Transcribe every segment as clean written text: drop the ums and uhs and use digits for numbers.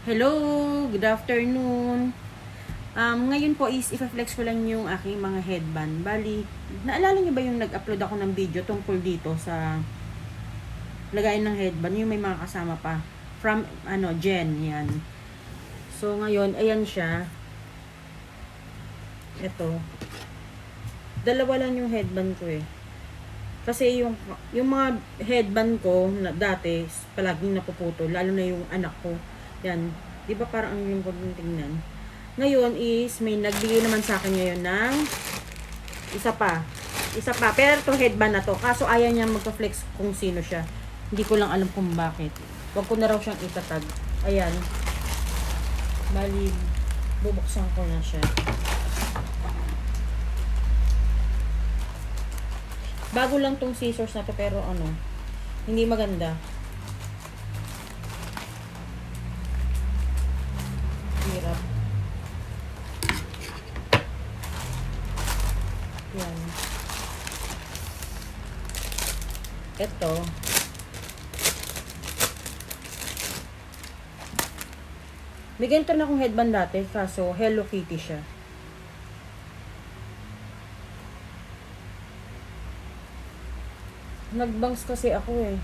Hello, good afternoon. Ngayon po is ipa-flex ko lang yung aking mga headband. Bali, naalala niyo ba yung nag-upload ako ng video tungkol dito sa lagayan ng headband, yung may mga kasama pa from Jen, yan. So ngayon, ayan siya. Ito. Dalawa lang yung headband ko eh. Kasi yung mga headband ko na dati palaging napuputol, lalo na yung anak ko. Yan. 'Di ba parang ang lungkot ng tingnan. Ngayon is may nagbigay naman sa akin ngayon ng isa pa. Isa pa. Pero itong headband na to. Kaso ayaw niya magpa-flex kung sino siya. Hindi ko lang alam kung bakit. Huwag ko na raw siyang itatag. Ayan. Bali, bubuksan ko na siya. Bago lang tong scissors na to pero hindi maganda. Hirap. Yan. Ito. May ganito na akong headband dati kaso Hello Kitty siya. Nagbangs kasi ako eh.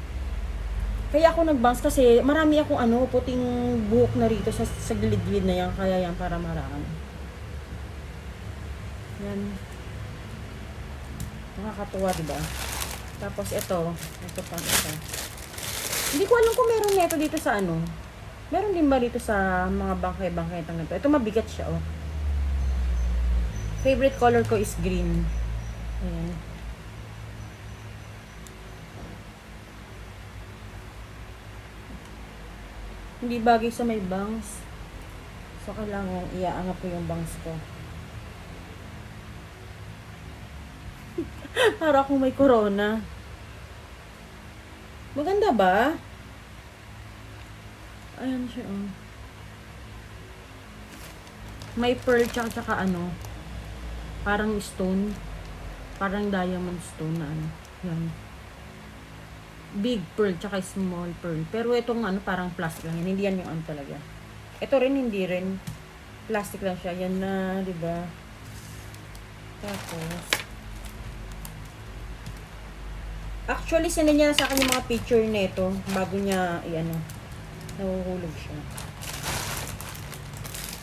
Kaya ako nagbangs kasi marami akong puting buhok na rito sa gilid-gilid na yan. Kaya yan para marami. Yan. Nakakatuwa, diba? Tapos ito pang isa. Hindi ko alam kung meron nito dito sa Meron din ba dito sa mga bangkay-bangkay itong nito? Ito mabigat siya, oh. Favorite color ko is green. Ayan. Hindi bagay sa may bangs. So, kailangan iaangat ko yung bangs ko. Para akong may corona. Maganda ba? Ayan siya, oh. May pearl tsaka parang stone. Parang diamond stone na Yan. Big pearl tsaka small pearl. Pero itong parang plastic lang yan. Hindi yan yung talaga. Ito rin hindi rin. Plastic lang siya. Yan na, 'di ba? Tapos actually sinend niya sa akin yung mga picture nito bago niya nahuhulog siya.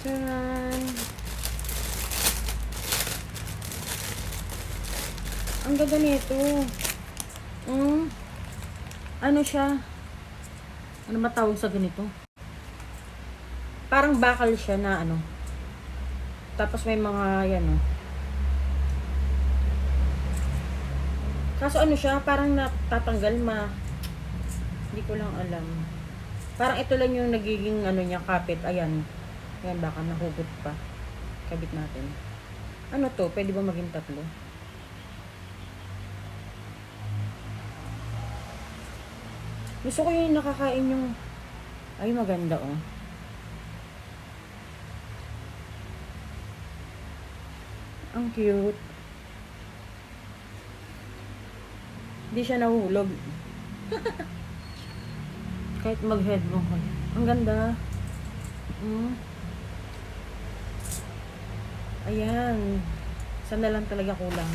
Taran. Ang ganda nito. Ano siya? Ano matawag sa ganito? Parang bakal siya na Tapos may mga Kaso siya, parang natatanggal Hindi ko lang alam. Parang ito lang yung nagiging niya, kapit. Ayan. Ayan, baka nahugot pa. Kabit natin. Ano to? Pwede ba maging tatlo? Gusto ko yung nakakain yung... Ay, maganda, oh. Ang cute. Hindi siya nahuhulog. Kahit mag-headband ko. Ang ganda. Ayan. Sana lang talaga kulang.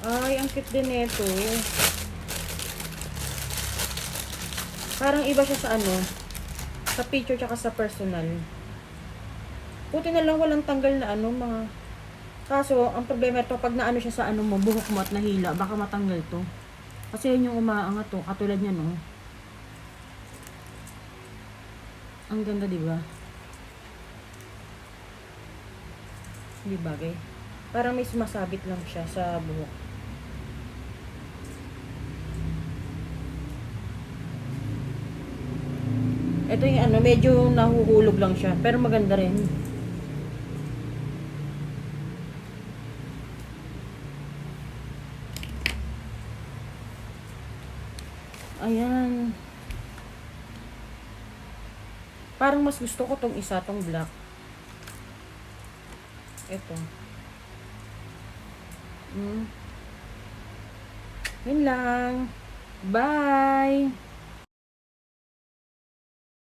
Ay, ang cute din ito. Parang iba siya sa sa picture tsaka sa personal. Buti na lang walang tanggal na mga. Kaso, ang problema ito, pag naano siya sa mo, buhok mo at nahila, baka matanggal to. Kasi yun yung umaangat to, katulad niya, no? Ang ganda, diba? Hindi bagay. Parang may sumasabit lang siya sa buhok. Ito yung medyo nahuhulog lang siya. Pero maganda rin. Ayan. Parang mas gusto ko tong isa, tong black. Ito. Yun lang. Bye!